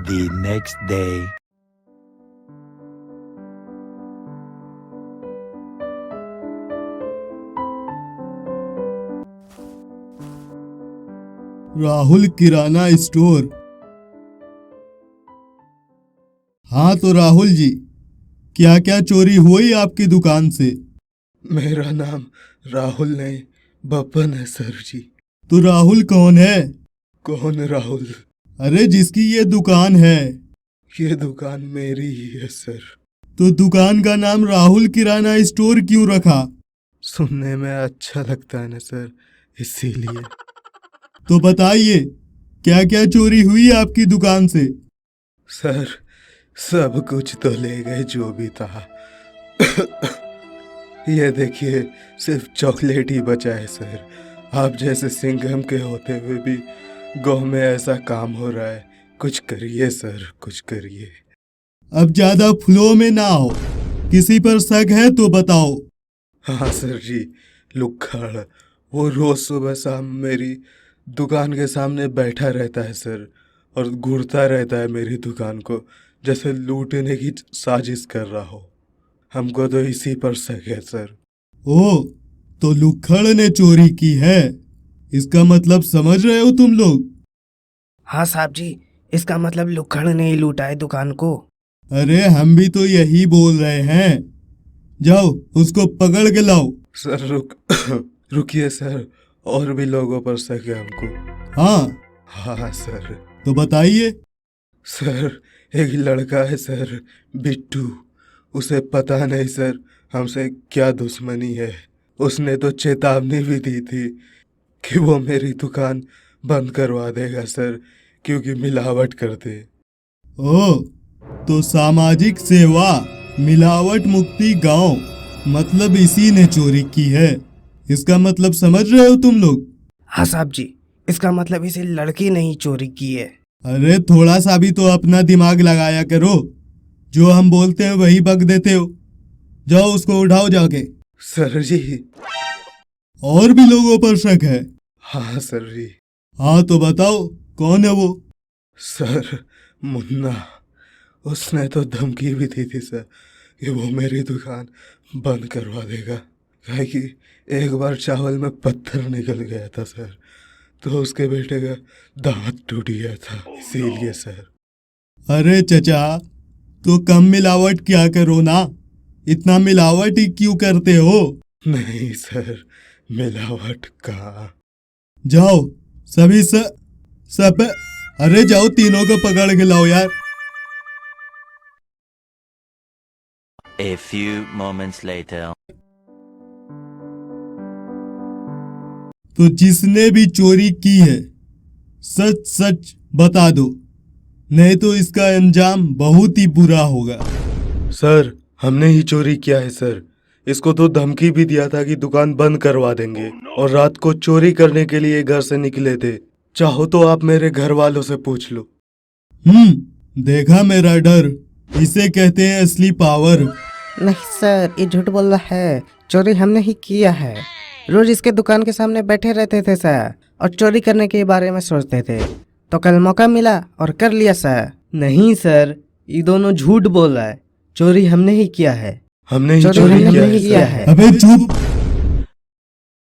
The next day. Rahul kirana store. हाँ तो राहुल जी, क्या क्या चोरी हुई आपकी दुकान से? मेरा नाम राहुल नहीं बब्बन है सर जी। तो राहुल कौन है? कौन राहुल? अरे जिसकी ये दुकान है। ये दुकान मेरी ही है सर। तो दुकान का नाम राहुल किराना स्टोर क्यों रखा? सुनने में अच्छा लगता है ना सर, इसीलिए। तो बताइए, क्या क्या चोरी हुई आपकी दुकान से? सर सब कुछ तो ले गए जो भी था। ये देखिए, सिर्फ चॉकलेट ही बचा है सर। आप जैसे सिंघम के होते हुए भी गांव में ऐसा काम हो रहा है। कुछ करिए सर, कुछ करिए। अब ज्यादा फ्लो में ना हो, किसी पर शक है तो बताओ। हाँ सर जी, लुक्खड़, वो रोज सुबह शाम मेरी दुकान के सामने बैठा रहता है सर, और घूरता रहता है मेरी दुकान को, जैसे लूटने की साजिश कर रहा हो। हमको तो इसी पर शक है सर। ओ, तो लुक्खड़ ने चोरी की है, इसका मतलब समझ रहे हो तुम लोग? हाँ साहब जी, इसका मतलब लुक्खड़ ने ही लूटा है दुकान को। अरे हम भी तो यही बोल रहे हैं। जाओ उसको पकड़ के लाओ। सर रुकिए सर, और भी लोगों पर शक है हमको। हाँ हाँ सर। तो बताइए। सर एक लड़का है सर, बिट्टू। उसे पता नहीं सर हमसे क्या दुश्मनी है। उसने तो चेतावनी भी दी थी कि वो मेरी दुकान बंद करवा देगा सर, क्योंकि मिलावट करते। ओ, तो सामाजिक सेवा मिलावट मुक्ति गांव, मतलब इसी ने चोरी की है, इसका मतलब समझ रहे हो तुम लोग? हाँ साहब जी, इसका मतलब इसे लड़की ने ही चोरी की है। अरे थोड़ा सा भी तो अपना दिमाग लगाया करो, जो हम बोलते हैं वही बक देते हो। जाओ उसको उठाओ जाके। सर जी। और भी लोगों पर शक है? हाँ सर जी। हाँ तो बताओ, कौन है वो? सर मुन्ना, उसने तो धमकी भी दी थी सर कि वो मेरी दुकान बंद करवा देगा, काहे कि एक बार चावल में पत्थर निकल गया था सर, तो उसके बेटे का दांत टूट गया था, इसीलिए सर। अरे चचा, तो कम मिलावट क्या करो ना, इतना मिलावट ही क्यों करते हो? नहीं सर, मिलावट का। जाओ सभी सब, अरे जाओ तीनों को पकड़ के लाओ यार। A few moments later. तो जिसने भी चोरी की है, सच सच बता दो, नहीं तो इसका अंजाम बहुत ही बुरा होगा। सर हमने ही चोरी किया है सर। इसको तो धमकी भी दिया था कि दुकान बंद करवा देंगे, और रात को चोरी करने के लिए घर से निकले थे। चाहो तो आप मेरे घर वालों से पूछ लो। देखा मेरा डर, इसे कहते हैं असली पावर। नहीं सर, ये झूठ बोल रहा है। चोरी हमने ही किया है। रोज इसके दुकान के सामने बैठे रहते थे सर, और चोरी करने के बारे में सोचते थे, तो कल मौका मिला और कर लिया सर। नहीं सर, ये दोनों झूठ बोल रहा है। चोरी हमने ही किया है। हमने ही चोरी चोरी हमने किया ही है किया सर। है। अबे चुप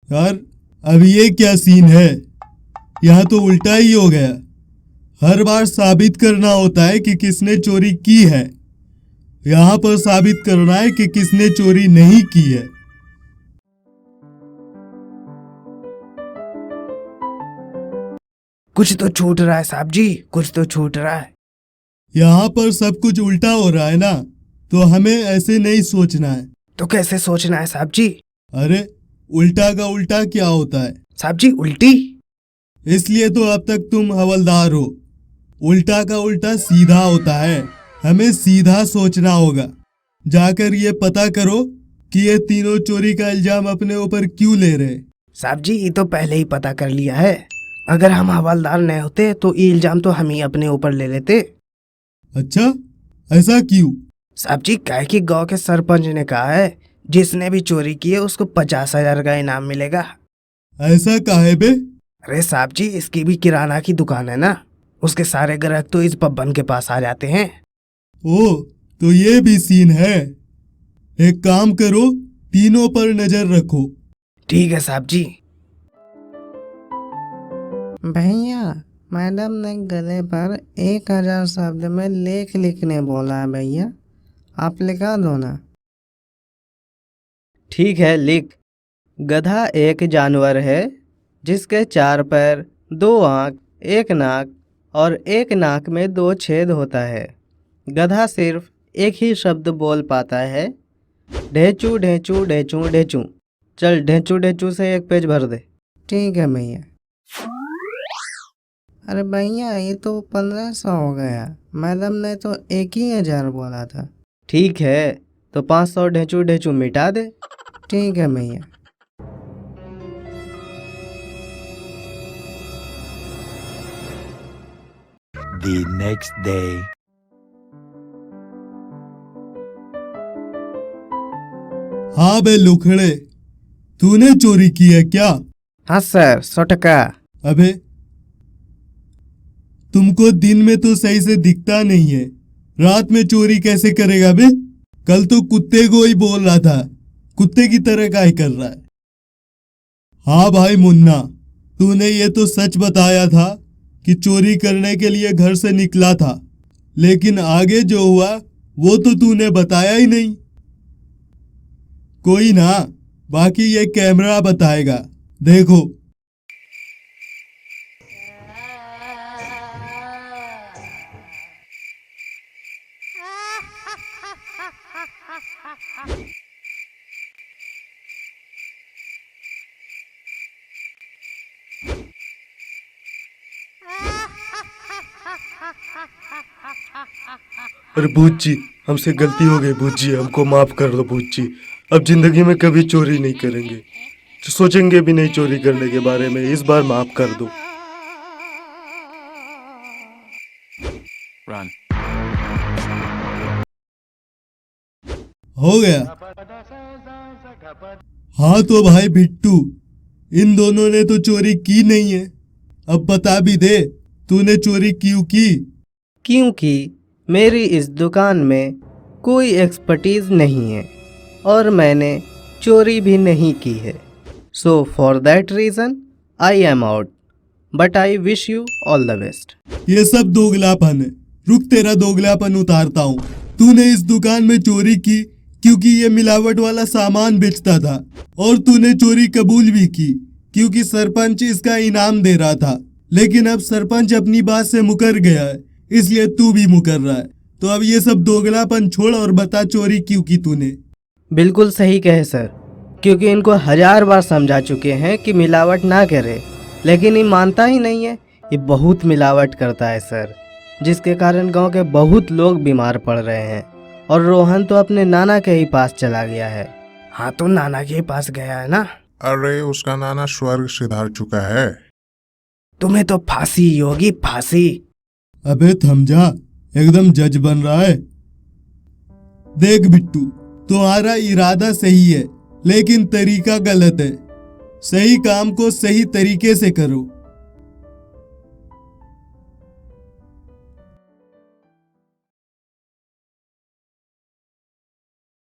यार, अब ये क्या सीन है? यहाँ तो उल्टा ही हो गया। हर बार साबित करना होता है कि किसने चोरी की है, यहाँ पर साबित करना है कि किसने चोरी नहीं की है। कुछ तो छूट रहा है साहब जी, कुछ तो छूट रहा है। यहाँ पर सब कुछ उल्टा हो रहा है ना, तो हमें ऐसे नहीं सोचना है। तो कैसे सोचना है साहब जी? अरे उल्टा का उल्टा क्या होता है? साहब जी उल्टी। इसलिए तो अब तक तुम हवलदार हो। उल्टा का उल्टा सीधा होता है, हमें सीधा सोचना होगा। जाकर ये पता करो कि ये तीनों चोरी का इल्जाम अपने ऊपर क्यों ले रहे। साहब जी ये तो पहले ही पता कर लिया है। अगर हम हवलदार नहीं होते तो ये इल्जाम तो हम ही अपने ऊपर ले लेते। अच्छा, ऐसा क्यों? साहब जी काहे कि गांव के सरपंच ने कहा है जिसने भी चोरी की है उसको 50,000 का इनाम मिलेगा। ऐसा काहे बे? अरे साहब जी इसकी भी किराना की दुकान है ना, उसके सारे ग्राहक तो इस पब्बन के पास आ जाते हैं। ओ, तो ये भी सीन है। एक काम करो, तीनों पर नजर रखो। ठीक है साहब जी। भैया, मैडम ने गले पर 1000 शब्द में लेख लिखने बोला है भैया, आप लिखा दो ना। ठीक है, लिख। गधा एक जानवर है जिसके 4 पैर, 2 आँख, 1 नाक और 1 नाक में 2 छेद होता है। गधा सिर्फ एक ही शब्द बोल पाता है, ढेंचू ढेंचू ढेंचू ढेंचू। चल ढेंचू ढेंचू से 1 पेज भर दे। ठीक है भैया। अरे भैया, ये तो 1500 हो गया, मैडम ने तो 1000 बोला था। ठीक है, तो 500 ढेंचू ढेंचू मिटा दे। ठीक है भैया। The next day. हाँ बे लुखड़े, तूने चोरी की है क्या? हाँ सर, 100 टका। अबे, तुमको दिन में तो सही से दिखता नहीं है, रात में चोरी कैसे करेगा बे? कल तो कुत्ते को ही बोल रहा था, कुत्ते की तरह काहे कर रहा है? हाँ भाई मुन्ना, तूने ये तो सच बताया था कि चोरी करने के लिए घर से निकला था, लेकिन आगे जो हुआ वो तो तूने बताया ही नहीं। कोई ना, बाकी ये कैमरा बताएगा, देखो। अरे भूत जी, हमसे गलती हो गई भूत जी, हमको माफ कर दो भूत जी। अब जिंदगी में कभी चोरी नहीं करेंगे, सोचेंगे भी नहीं चोरी करने के बारे में, इस बार माफ कर दो। Run. हो गया। हाँ तो भाई बिट्टू, इन दोनों ने तो चोरी की नहीं है, अब बता भी दे तूने चोरी क्यों की? क्योंकि मेरी इस दुकान में कोई एक्सपर्टीज नहीं है और मैंने चोरी भी नहीं की है। So for that reason I am out, but I wish you all the best. ये सब दोगलापन है, रुक तेरा दोगलापन उतारता हूँ। तूने इस दुकान में चोरी की क्योंकि ये मिलावट वाला सामान बेचता था, और तूने चोरी कबूल भी की क्योंकि सरपंच इसका इनाम दे रहा था, लेकिन अब सरपंच अपनी बात से मुकर गया है, इसलिए तू भी मुकर रहा है। तो अब ये सब दोगलापन छोड़ और बता चोरी क्यों की तूने? बिल्कुल सही कहे सर, क्योंकि इनको 1000 बार समझा चुके हैं कि मिलावट ना करे, लेकिन ये मानता ही नहीं है। ये बहुत मिलावट करता है सर, जिसके कारण गांव के बहुत लोग बीमार पड़ रहे हैं, और रोहन तो अपने नाना के ही पास चला गया है। हाँ तो नाना के पास गया है ना? अरे उसका नाना स्वर्ग सिधार चुका है। तुम्हें तो फांसी ही होगी, फांसी। अबे थम जा, एकदम जज बन रहा है। देख बिट्टू, तुम्हारा इरादा सही है लेकिन तरीका गलत है। सही काम को सही तरीके से करो,